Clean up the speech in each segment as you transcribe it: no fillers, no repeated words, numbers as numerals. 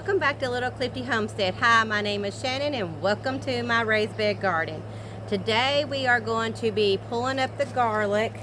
welcome back to Little Clifty Homestead. Hi, my name is Shannon and welcome to my raised bed garden. Today we are going to be pulling up the garlic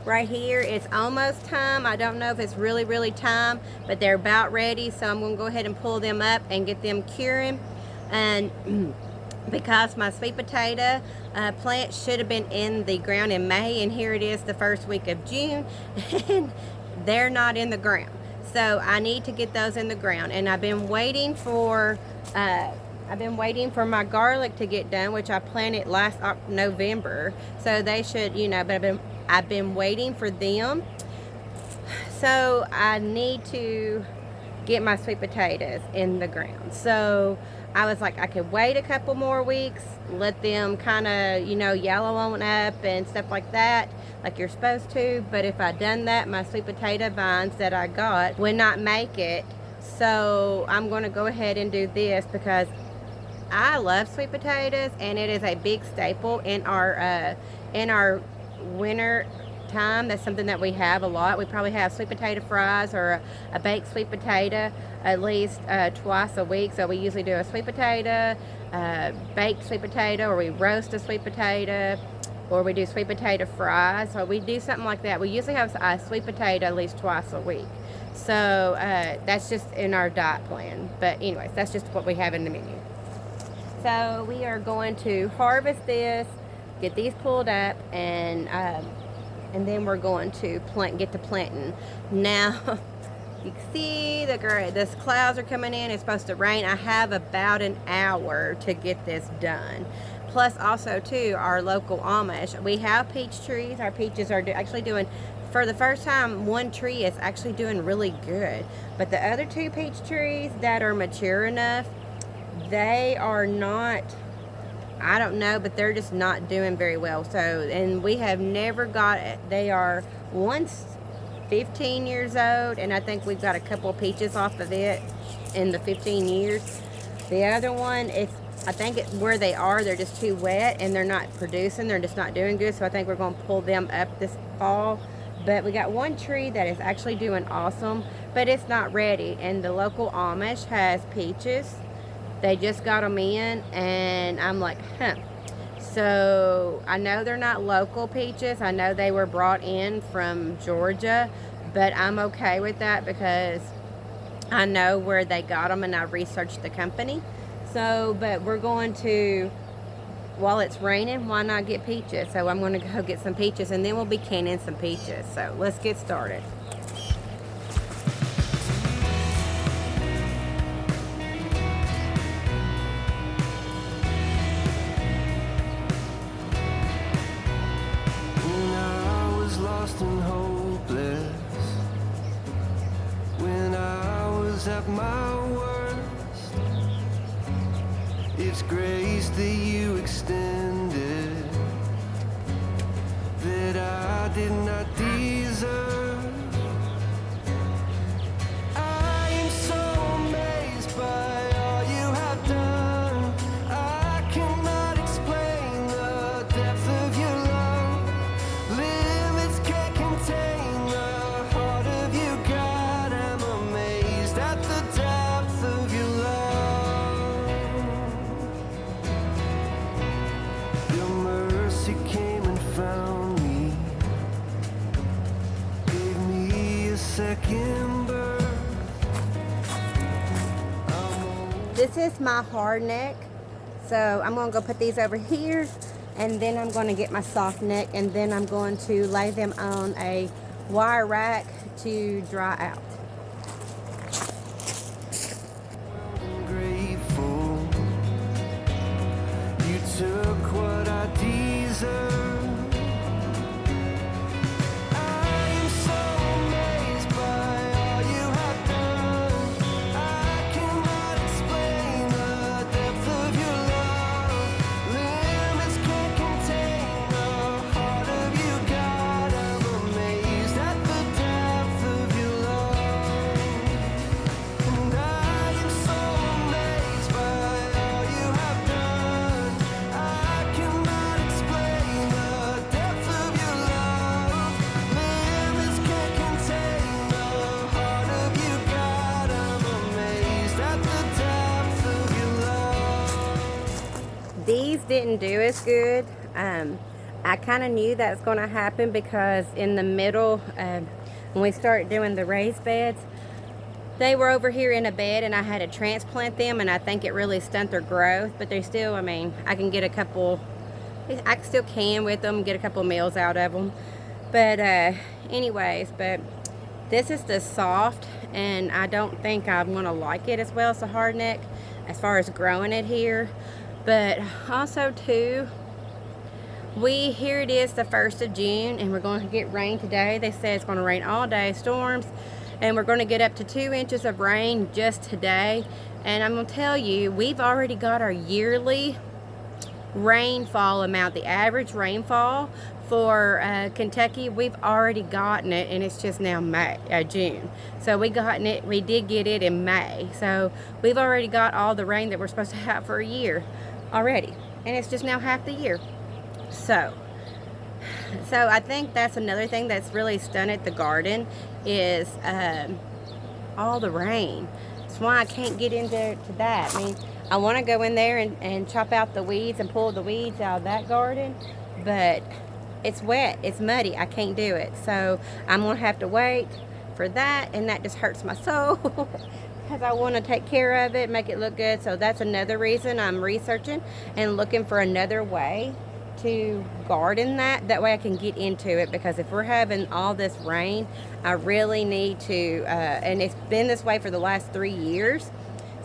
right here. It's almost time. I don't know if it's really time, but they're about ready, so I'm going to go ahead and pull them up and get them curing. And because my sweet potato plant should have been in the ground in May, and here it is the first week of June and they're not in the ground. So I need to get those in the ground, and I've been waiting for my garlic to get done, which I planted last November. So they should, but I've been waiting for them. So I need to get my sweet potatoes in the ground. So I was like, I could wait a couple more weeks, let them kind of, yellow on up and stuff like that, like you're supposed to. But if I done that, my sweet potato vines that I got would not make it. So I'm going to go ahead and do this because I love sweet potatoes, and it is a big staple in our winter time. That's something that we have a lot. We probably have sweet potato fries or a baked sweet potato at least twice a week. So we usually do a sweet potato, baked sweet potato, or we roast a sweet potato, or we do sweet potato fries. So we do something like that. We usually have a sweet potato at least twice a week. So that's just in our diet plan. But anyways, that's just what we have in the menu. So we are going to harvest this, get these pulled up, and then we're going to get to planting. Now, you can see the clouds are coming in. It's supposed to rain. I have about an hour to get this done. Plus, also, too, our local Amish. We have peach trees. Our peaches are actually doing, for the first time, one tree is actually doing really good. But the other two peach trees that are mature enough, they are not, I don't know, but they're just not doing very well. So, and we have never got it. They are once 15 years old, and I think we've got a couple of peaches off of it in the 15 years. The other one, I think where they are, they're just too wet and they're not producing. They're just not doing good. So I think we're going to pull them up this fall. But we got one tree that is actually doing awesome, but it's not ready. And the local Amish has peaches. They just got them in, and I'm like, So I know they're not local peaches. I know they were brought in from Georgia, but I'm okay with that because I know where they got them and I researched the company. So, but we're going to, while it's raining, why not get peaches? So I'm going to go get some peaches, and then we'll be canning some peaches. So let's get started. And hopeless, when I was at my worst, it's grace that you extended that I did not deserve. I am so amazed by all you have done. I cannot explain the depth of your love. Limits can't contain the heart of you, God. I'm amazed at the depth of your love. Your mercy came and found me, gave me a second birth. This is my hard neck. So I'm going to go put these over here, and then I'm going to get my soft neck, and then I'm going to lay them on a wire rack to dry out. I'm grateful you took what I deserve. I am so amazed by all you have done. I cannot explain the depth of your love. Limits can't contain the heart of you, God. I'm amazed at the depth of your love. And I am so amazed by all you have done. I can didn't do as good. I kind of knew that was going to happen because in the middle, when we started doing the raised beds, they were over here in a bed and I had to transplant them, and I think it really stunted their growth, but they still, I mean, I can get a couple, I still can with them, get a couple meals out of them. But anyways, but this is the soft, and I don't think I'm going to like it as well as the hard neck as far as growing it here. But also too, here it is the 1st of June, and we're going to get rain today. They say it's going to rain all day, storms, and we're going to get up to 2 inches of rain just today. And I'm going to tell you, we've already got our yearly rainfall amount, the average rainfall for Kentucky. We've already gotten it, and it's just now June. So we did get it in May. So we've already got all the rain that we're supposed to have for a year already, and it's just now half the year. So I think that's another thing that's really stunted the garden is all the rain. That's why I can't get into that. I mean, I want to go in there and chop out the weeds and pull the weeds out of that garden, but it's wet, it's muddy, I can't do it. So I'm going to have to wait for that, and that just hurts my soul because I want to take care of it, make it look good. So that's another reason I'm researching and looking for another way to garden that way I can get into it, because if we're having all this rain, I really need to and it's been this way for the last 3 years,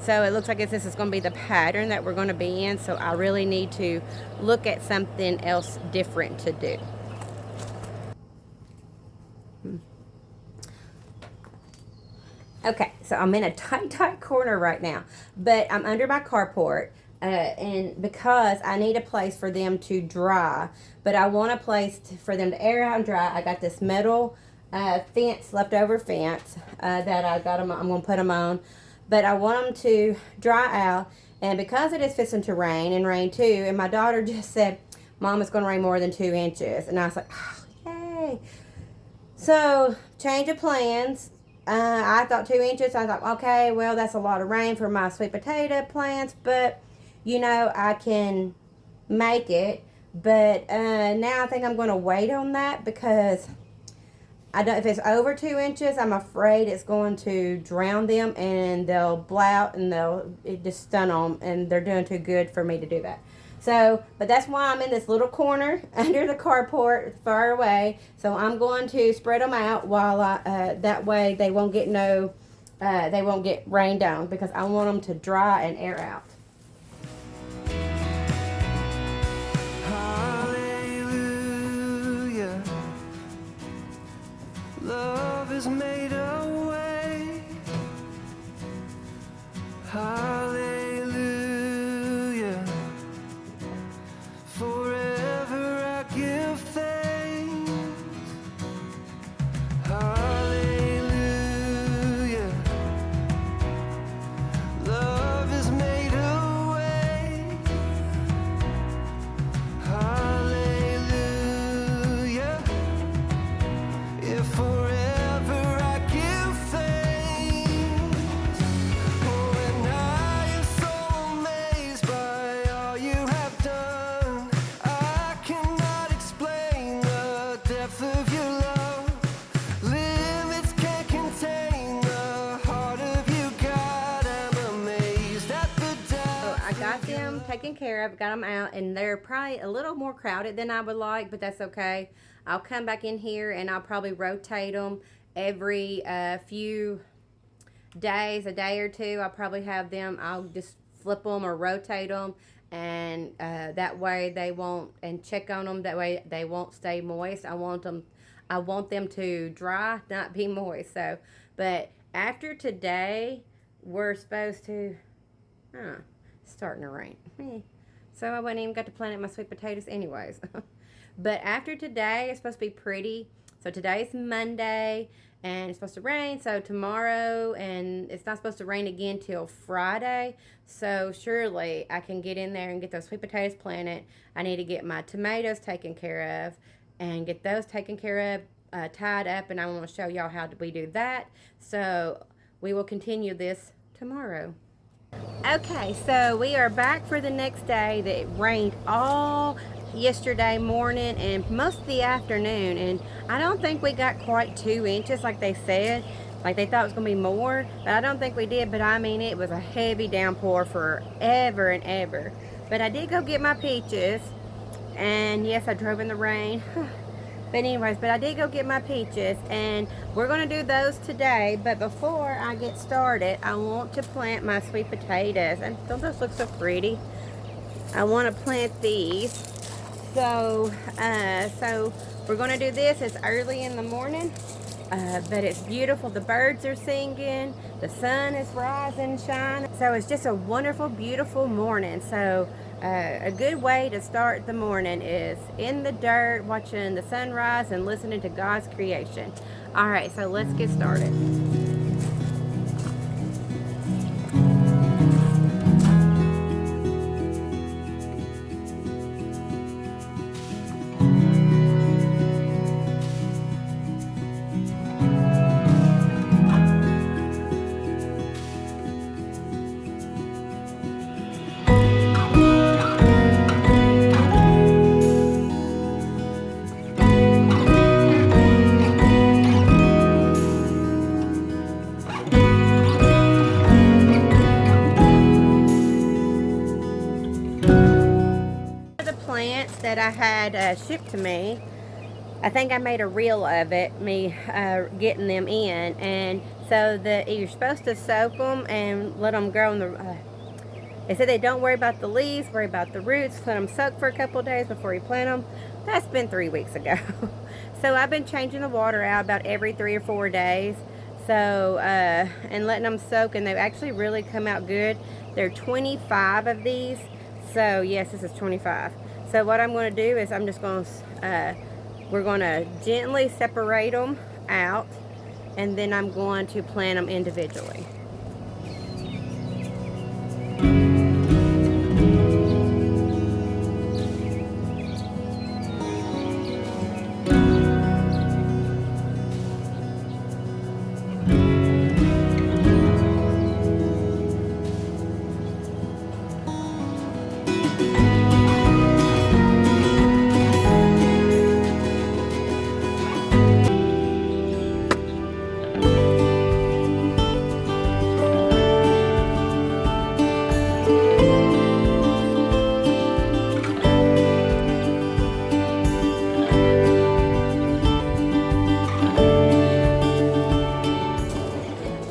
so it looks like this is going to be the pattern that we're going to be in. So I really need to look at something else different to do. Okay, so I'm in a tight corner right now, but I'm under my carport. And because I need a place for them to dry, but I want a place for them to air out and dry. I got this metal leftover fence that I got them. I'm gonna put them on, but I want them to dry out. And because it is fixing to rain and rain too, and my daughter just said, "Mom, it's gonna rain more than 2 inches," and I was like, "Oh, yay!" So change of plans. I thought 2 inches. I thought, okay, well, that's a lot of rain for my sweet potato plants, but you know, I can make it. But now I think I'm going to wait on that, because if it's over 2 inches, I'm afraid it's going to drown them and they'll blout and it just stun them, and they're doing too good for me to do that. So, but that's why I'm in this little corner under the carport far away. So I'm going to spread them out while that way they won't get they won't get rained on, because I want them to dry and air out. Hallelujah. Love has made a way. Hallelujah. Forever I give thanks. Hallelujah. Love has made a way. Hallelujah. Yeah, forever I give thanks. Oh, and I am so amazed by all you have done. I cannot explain the depth of your love. Limits can't contain the heart of you, God. I'm amazed at the So depth. I got them taken care of, got them out, and they're probably a little more crowded than I would like, but that's okay. I'll come back in here and I'll probably rotate them every few days, a day or two. I'll probably have them, I'll just flip them or rotate them, and that way they won't, and check on them, that way they won't stay moist. I want them to dry, not be moist. So, but after today, we're supposed to, it's starting to rain. So I wouldn't even got to plant my sweet potatoes anyways. But after today, it's supposed to be pretty. So today's Monday, and it's supposed to rain. So tomorrow, and it's not supposed to rain again till Friday. So surely I can get in there and get those sweet potatoes planted. I need to get my tomatoes taken care of and get those taken care of, tied up, and I want to show y'all how we do that. So we will continue this tomorrow. Okay, so we are back for the next day. That rained all yesterday morning and most of the afternoon, and I don't think we got quite 2 inches like they said. Like they thought it was gonna be more, but I don't think we did. But I mean, it was a heavy downpour for ever and ever. But I did go get my peaches, and yes, I drove in the rain. But anyways, but I did go get my peaches, and we're going to do those today. But before I get started, I want to plant my sweet potatoes. And don't those look so pretty? I want to plant these. So we're going to do this. It's early in the morning, but it's beautiful. The birds are singing. The sun is rising, shining. So it's just a wonderful, beautiful morning. So a good way to start the morning is in the dirt, watching the sunrise and listening to God's creation. All right, so let's get started. The plants that I had shipped to me, I think I made a reel of it, me getting them in, and so you're supposed to soak them and let them grow in the. They said they don't worry about the leaves, worry about the roots. Let them soak for a couple of days before you plant them. That's been 3 weeks ago. So I've been changing the water out about every 3 or 4 days. So and letting them soak, and they've actually really come out good. There are 25 of these. So yes, this is 25. So what I'm going to do is I'm just going to we're going to gently separate them out, and then I'm going to plant them individually.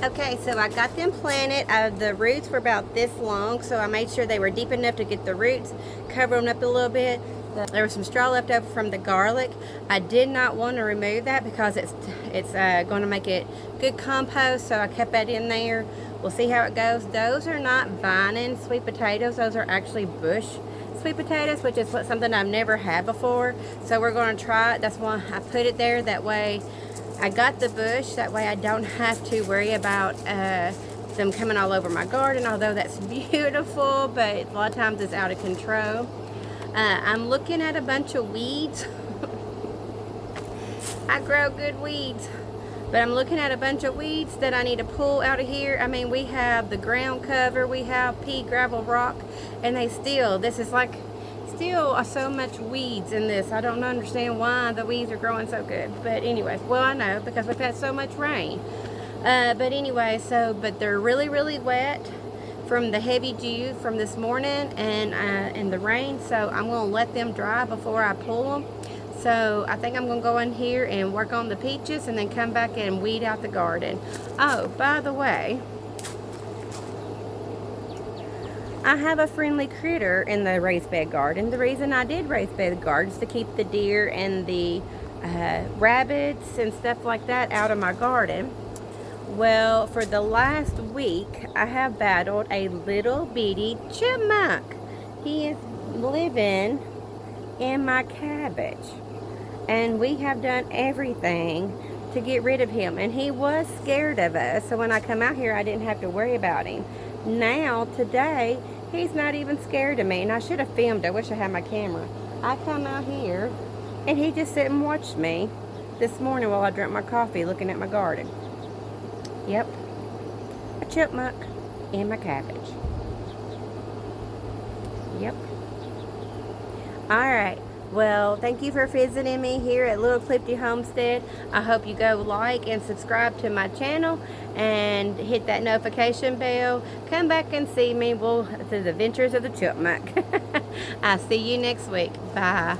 Okay, so I got them planted. The roots were about this long, so I made sure they were deep enough to get the roots, cover them up a little bit. There was some straw left over from the garlic. I did not want to remove that because it's going to make it good compost, so I kept that in there. We'll see how it goes. Those are not vining sweet potatoes. Those are actually bush sweet potatoes, which is something I've never had before. So we're going to try it. That's why I put it there. That way I got the bush. That way I don't have to worry about them coming all over my garden, although that's beautiful, but a lot of times it's out of control. I'm looking at a bunch of weeds. I grow good weeds, but I'm looking at a bunch of weeds that I need to pull out of here. I mean, we have the ground cover, we have pea gravel rock, and this is like still so much weeds in this. I don't understand why the weeds are growing so good, but anyways, well, I know because we've had so much rain. But anyway, but they're really, really wet from the heavy dew from this morning and the rain, so I'm going to let them dry before I pull them. So I think I'm going to go in here and work on the peaches and then come back and weed out the garden. Oh, by the way, I have a friendly critter in the raised bed garden. The reason I did raised bed gardens is to keep the deer and the rabbits and stuff like that out of my garden. Well, for the last week, I have battled a little bitty chipmunk. He is living in my cabbage, and we have done everything to get rid of him, and he was scared of us, so when I come out here I didn't have to worry about him. Now today he's not even scared of me, and I should have filmed. I wish I had my camera. I come out here and he just sat and watched me this morning while I drank my coffee looking at my garden. Yep, a chipmunk. and my cabbage. Yep. Alright. Well, thank you for visiting me here at Little Clifty Homestead. I hope you go like and subscribe to my channel and hit that notification bell. Come back and see me. Through the adventures of the chipmunk. I'll see you next week. Bye.